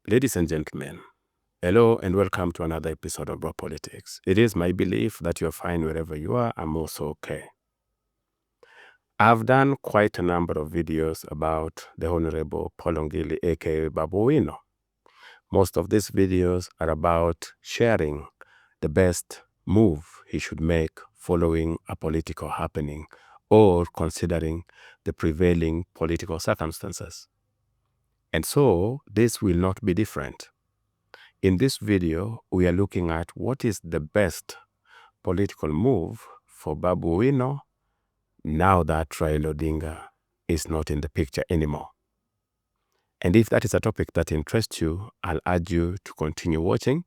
Ladies and gentlemen, hello and welcome to another episode of Raw Politics. It is my belief that you're fine wherever you are. I'm also okay. I've done quite a number of videos about the Honorable Polongili, aka Babu Owino. Most of these videos are about sharing the best move he should make following a political happening or considering the prevailing political circumstances. And so this will not be different. In this video, we are looking at what is the best political move for Babu Owino now that Raila Odinga is not in the picture anymore. And if that is a topic that interests you, I'll urge you to continue watching.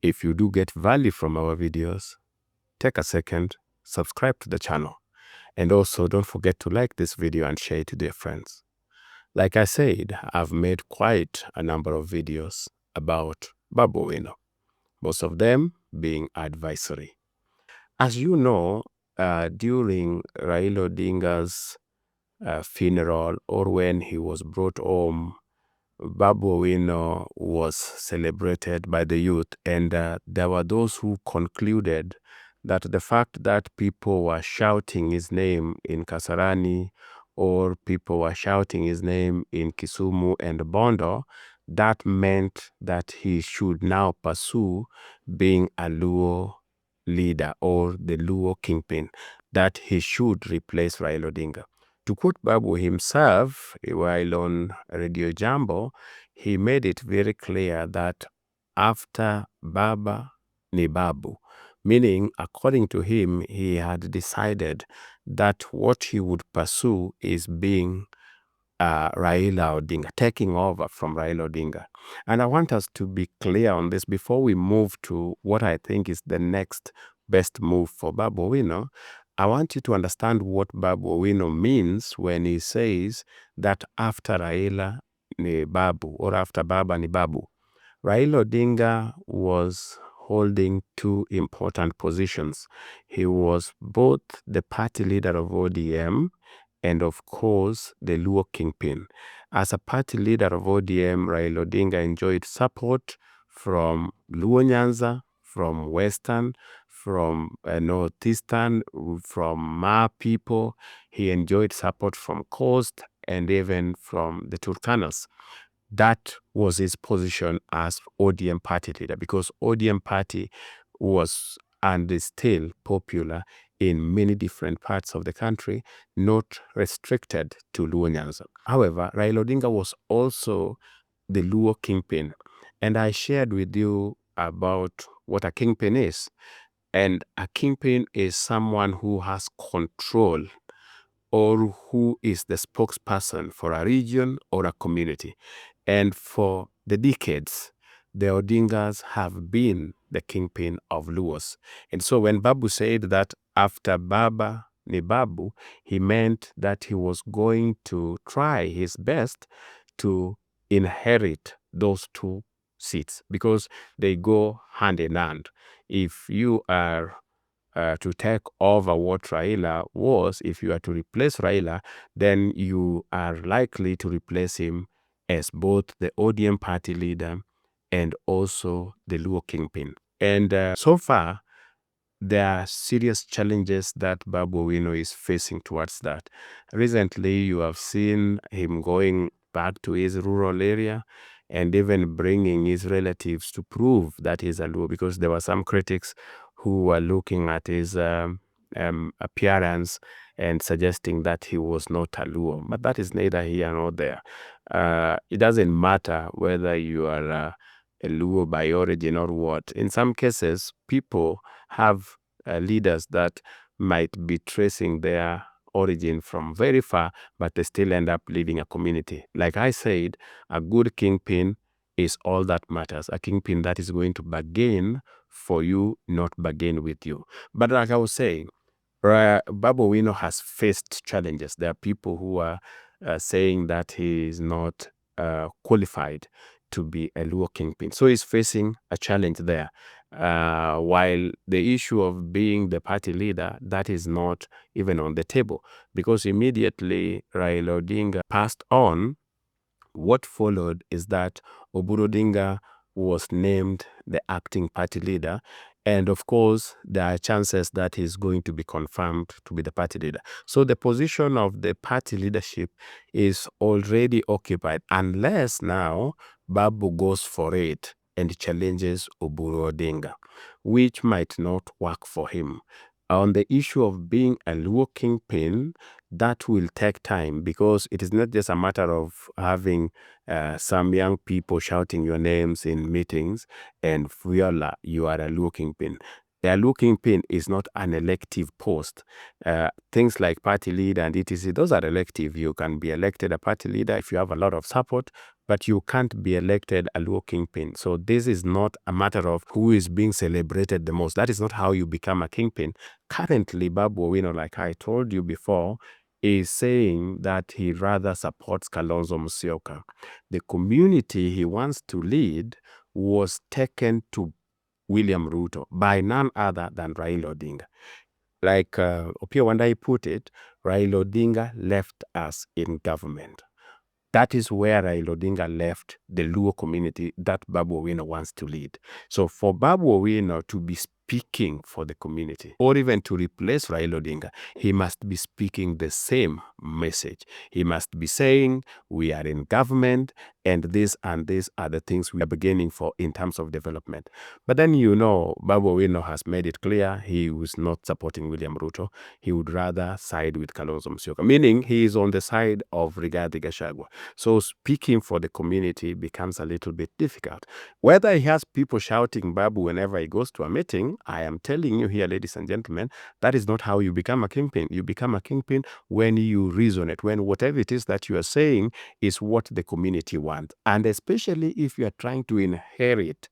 If you do get value from our videos, take a second, subscribe to the channel. And also don't forget to like this video and share it to your friends. Like I said, I've made quite a number of videos about Babu Owino, most of them being advisory. As you know, during Raila Odinga's funeral or when he was brought home, Babu Owino was celebrated by the youth, and there were those who concluded that the fact that people were shouting his name in Kasarani or people were shouting his name in Kisumu and Bondo, that meant that he should now pursue being a Luo leader or the Luo kingpin, that he should replace Raila Odinga. To quote Babu himself, while on Radio Jambo, he made it very clear that after Baba ni Babu, meaning according to him, he had decided that what he would pursue is being Raila Odinga, taking over from Raila Odinga. And I want us to be clear on this before we move to what I think is the next best move for Babu Owino. I want you to understand what Babu Owino means when he says that after Raila ni Babu or after Baba ni Babu. Raila Odinga was holding two important positions. He was both the party leader of ODM and of course the Luo kingpin. As a party leader of ODM, Raila Odinga enjoyed support from Luo Nyanza, from Western, from Northeastern, from Ma people. He enjoyed support from Coast and even from the Turkanas. That was his position as ODM party leader, because ODM party was and is still popular in many different parts of the country, not restricted to Luo Nyanza. However, Raila Odinga was also the Luo kingpin, and I shared with you about what a kingpin is. And a kingpin is someone who has control or who is the spokesperson for a region or a community. And for the decades, the Odingas have been the kingpin of Luos. And so when Babu said that after Baba ni Babu, he meant that he was going to try his best to inherit those two seats because they go hand in hand. If you are to take over what Raila was, if you are to replace Raila, then you are likely to replace him as both the ODM party leader and also the Luo kingpin. And so far, there are serious challenges that Babu Owino is facing towards that. Recently, you have seen him going back to his rural area and even bringing his relatives to prove that he's a Luo, because there were some critics who were looking at his appearance and suggesting that he was not a Luo. But that is neither here nor there. It doesn't matter whether you are a Luo by origin or what. In some cases, people have leaders that might be tracing their origin from very far, but they still end up leading a community. Like I said, a good kingpin is all that matters. A kingpin that is going to bargain for you, not bargain with you. But like I was saying, Babu Owino has faced challenges. There are people who are saying that he is not qualified to be a Luo kingpin. So he's facing a challenge there. While the issue of being the party leader, that is not even on the table, because immediately Raila Odinga passed on, What followed is that Oburu Odinga was named the acting party leader. And of course, there are chances that he's going to be confirmed to be the party leader. So the position of the party leadership is already occupied, unless now Babu goes for it and challenges Oburu Odinga, which might not work for him. On the issue of being a Luo kingpin, that will take time, because it is not just a matter of having some young people shouting your names in meetings and voila, you are a Luo kingpin. A Luo kingpin is not an elective post. Things like party leader and etc., those are elective. You can be elected a party leader if you have a lot of support, but you can't be elected a Luo kingpin. So this is not a matter of who is being celebrated the most. That is not how you become a kingpin. Currently, Babu Owino, like I told you before, is saying that he rather supports Kalonzo Musyoka. The community he wants to lead was taken to William Ruto by none other than Raila Odinga. Like Opiyo Wandayi put it, Raila Odinga left us in government. That is where Raila Odinga left the Luo community that Babu Owino wants to lead. So for Babu Owino to be speaking for the community, or even to replace Raila Odinga, he must be speaking the same message. He must be saying, we are in government, and these are the things we are beginning for in terms of development. But then, Babu Owino has made it clear he was not supporting William Ruto. He would rather side with Kalonzo Musyoka, meaning he is on the side of Rigathi Gachagua. So speaking for the community becomes a little bit difficult. Whether he has people shouting Babu whenever he goes to a meeting, I am telling you here, ladies and gentlemen, that is not how you become a kingpin. You become a kingpin when you resonate, when whatever it is that you are saying is what the community wants. And especially if you are trying to inherit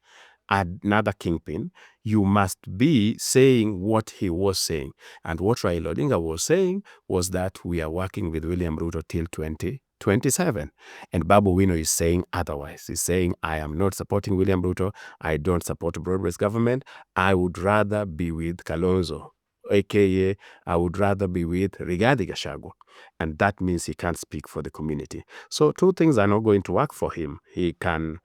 another kingpin, you must be saying what he was saying. And what Raila Odinga was saying was that we are working with William Ruto till 2027. And Babu Owino is saying otherwise. He's saying, I am not supporting William Ruto. I don't support broad-based government. I would rather be with Kalonzo, aka I would rather be with Rigathi Gachagua. And that means he can't speak for the community. So two things are not going to work for him. He can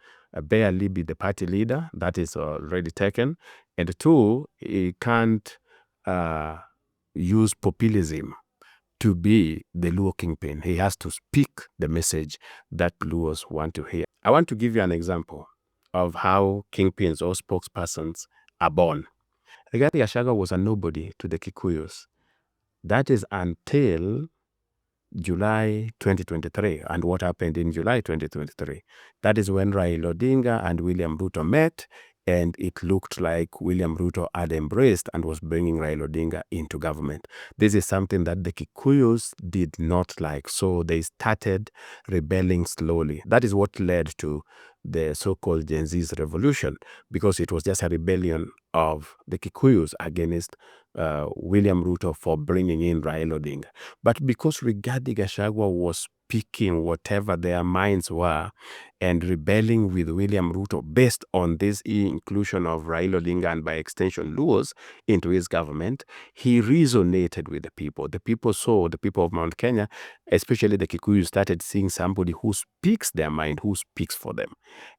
barely be the party leader. That is already taken. And two, he can't use populism to be the Luo kingpin. He has to speak the message that Luos want to hear. I want to give you an example of how kingpins or spokespersons are born. Rigathi Gachagua was a nobody to the Kikuyus. That is until July 2023. And what happened in July 2023? That is when Raila Odinga and William Ruto met, and it looked like William Ruto had embraced and was bringing Raila Odinga into government. This is something that the Kikuyus did not like, so they started rebelling slowly. That is what led to the so-called Gen Z's revolution, because it was just a rebellion of the Kikuyus against William Ruto for bringing in Raila Odinga. But because Rigathi Gachagua was speaking whatever their minds were and rebelling with William Ruto based on this inclusion of Raila Odinga and by extension Luos into his government, he resonated with the people. The people saw, the people of Mount Kenya, especially the Kikuyu, started seeing somebody who speaks their mind, who speaks for them.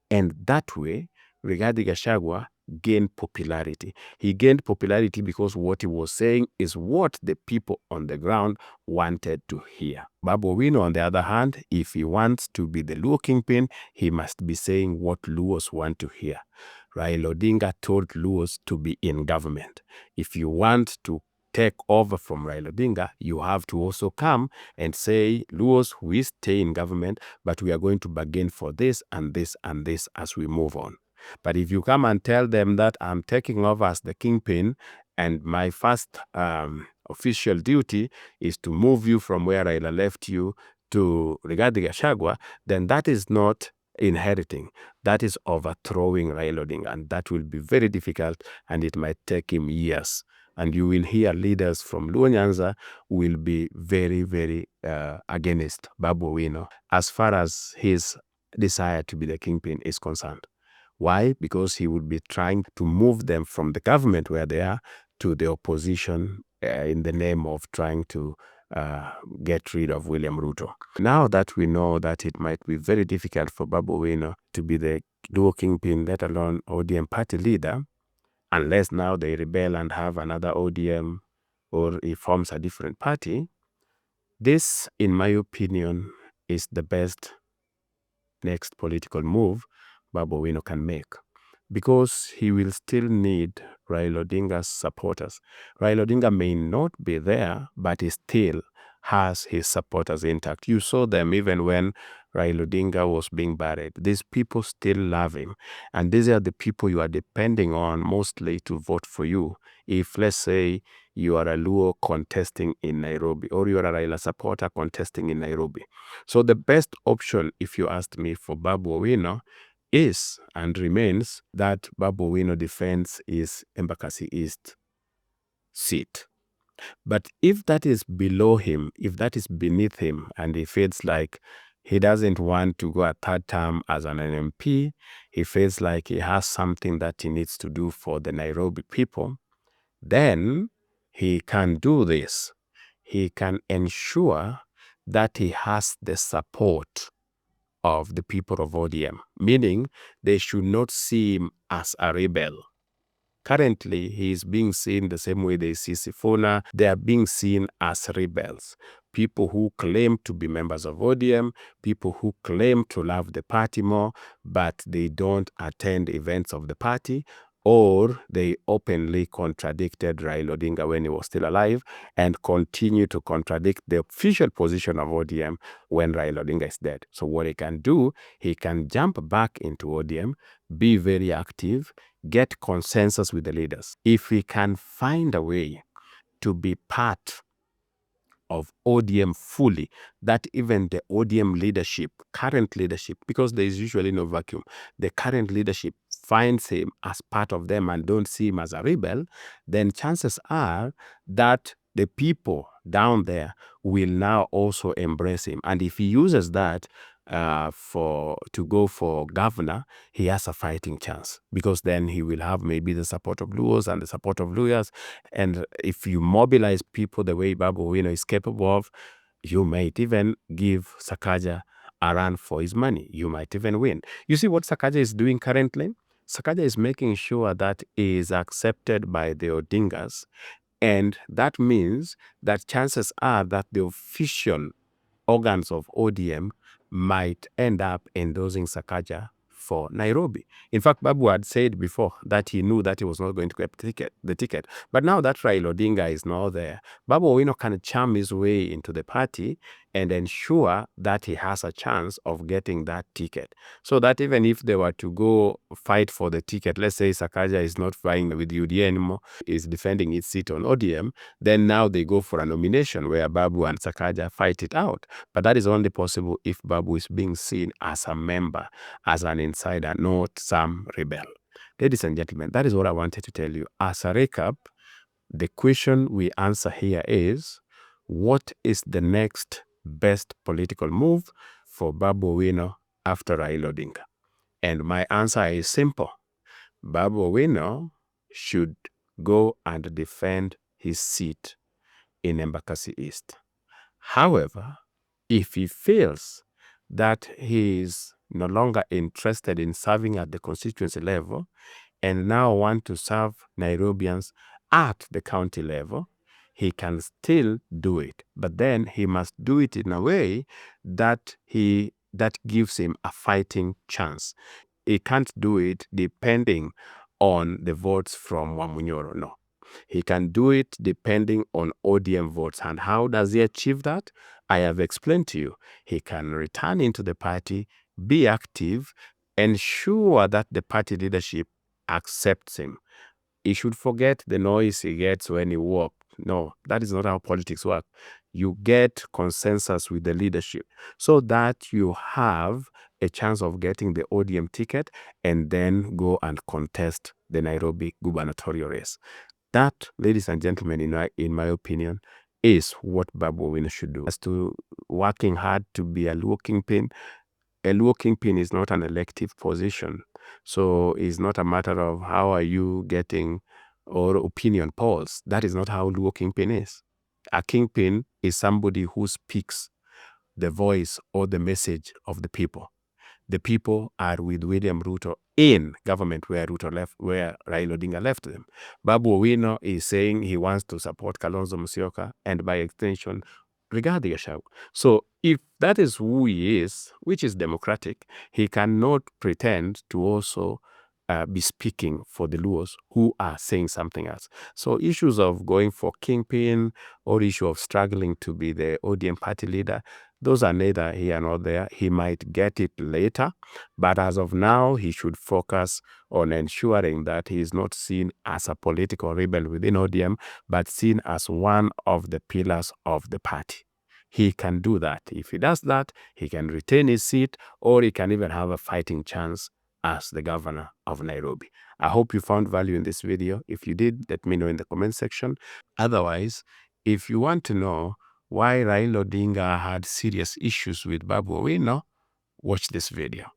And that way, Rigathi Gachagua gained popularity. He gained popularity because what he was saying is what the people on the ground wanted to hear. Babu Owino, on the other hand, if he wants to be the Luo kingpin, he must be saying what Luos want to hear. Raila Odinga told Luos to be in government. If you want to take over from Raila Odinga, you have to also come and say, Luos, we stay in government, but we are going to bargain for this and this and this as we move on. But if you come and tell them that I'm taking over as the kingpin and my first official duty is to move you from where Raila left you to Rigathi Gachagua, then that is not inheriting. That is overthrowing Raila Odinga, and that will be very difficult, and it might take him years. And you will hear leaders from Luo Nyanza will be very, very against Babu Owino as far as his desire to be the kingpin is concerned. Why? Because he would be trying to move them from the government where they are to the opposition in the name of trying to get rid of William Ruto. Now that we know that it might be very difficult for Babu Owino to be the dual kingpin, let alone ODM party leader, unless now they rebel and have another ODM or he forms a different party, this, in my opinion, is the best next political move Babu Owino can make, because he will still need Raila Odinga's supporters. Raila Odinga may not be there, but he still has his supporters intact. You saw them even when Raila Odinga was being buried. These people still love him. And these are the people you are depending on mostly to vote for you. If, let's say, you are a Luo contesting in Nairobi, or you are a Raila supporter contesting in Nairobi. So the best option, if you asked me, for Babu Owino is and remains that Babu Owino defends his Embakasi East seat. But if that is below him, if that is beneath him, and he feels like he doesn't want to go a third term as an MP, he feels like he has something that he needs to do for the Nairobi people, then he can do this. He can ensure that he has the support of the people of ODM, meaning they should not see him as a rebel. Currently, he is being seen the same way they see Sifuna. They are being seen as rebels. People who claim to be members of ODM, people who claim to love the party more, but they don't attend events of the party, or they openly contradicted Raila Odinga when he was still alive and continue to contradict the official position of ODM when Raila Odinga is dead. So what he can do, he can jump back into ODM, be very active, get consensus with the leaders. If we can find a way to be part of ODM fully, that even the ODM leadership, current leadership, because there is usually no vacuum, the current leadership finds him as part of them and don't see him as a rebel, then chances are that the people down there will now also embrace him. And if he uses that to go for governor, he has a fighting chance, because then he will have maybe the support of Luos and the support of Luyas. And if you mobilize people the way Babu Owino is capable of, you might even give Sakaja a run for his money. You might even win. You see what Sakaja is doing currently? Sakaja is making sure that he is accepted by the Odingas. And that means that chances are that the official organs of ODM might end up endorsing Sakaja for Nairobi. In fact, Babu had said before that he knew that he was not going to get the ticket. But now that Raila Odinga is now there, Babu Owino can charm his way into the party and ensure that he has a chance of getting that ticket. So that even if they were to go fight for the ticket, let's say Sakaja is not vying with UDA anymore, is defending its seat on ODM, then now they go for a nomination where Babu and Sakaja fight it out. But that is only possible if Babu is being seen as a member, as an insider, not some rebel. Ladies and gentlemen, that is what I wanted to tell you. As a recap, the question we answer here is, what is the next best political move for Babu Owino after Raila Odinga? And my answer is simple. Babu Owino should go and defend his seat in Embakasi East. However, if he feels that he is no longer interested in serving at the constituency level and now want to serve Nairobians at the county level, he can still do it. But then he must do it in a way that gives him a fighting chance. He can't do it depending on the votes from Wamunyoro. No. He can do it depending on ODM votes. And how does he achieve that? I have explained to you. He can return into the party, be active, ensure that the party leadership accepts him. He should forget the noise he gets when he walks. No, that is not how politics work. You get consensus with the leadership so that you have a chance of getting the ODM ticket and then go and contest the Nairobi gubernatorial race. That, ladies and gentlemen, in my opinion, is what Babu Owino should do. As to working hard to be a Luo kingpin is not an elective position. So it's not a matter of how are you getting or opinion polls. That is not how Luo kingpin is. A kingpin is somebody who speaks the voice or the message of the people. The people are with William Ruto in government where Raila Odinga left them. Babu Owino is saying he wants to support Kalonzo Musyoka and by extension, Rigathi Gachagua. So if that is who he is, which is democratic, he cannot pretend to also be speaking for the Luos who are saying something else. So issues of going for kingpin or issue of struggling to be the ODM party leader, those are neither here nor there. He might get it later, but as of now, he should focus on ensuring that he is not seen as a political rebel within ODM, but seen as one of the pillars of the party. He can do that. If he does that, he can retain his seat, or he can even have a fighting chance as the governor of Nairobi. I hope you found value in this video. If you did, let me know in the comment section. Otherwise, if you want to know why Raila Odinga had serious issues with Babu Owino, watch this video.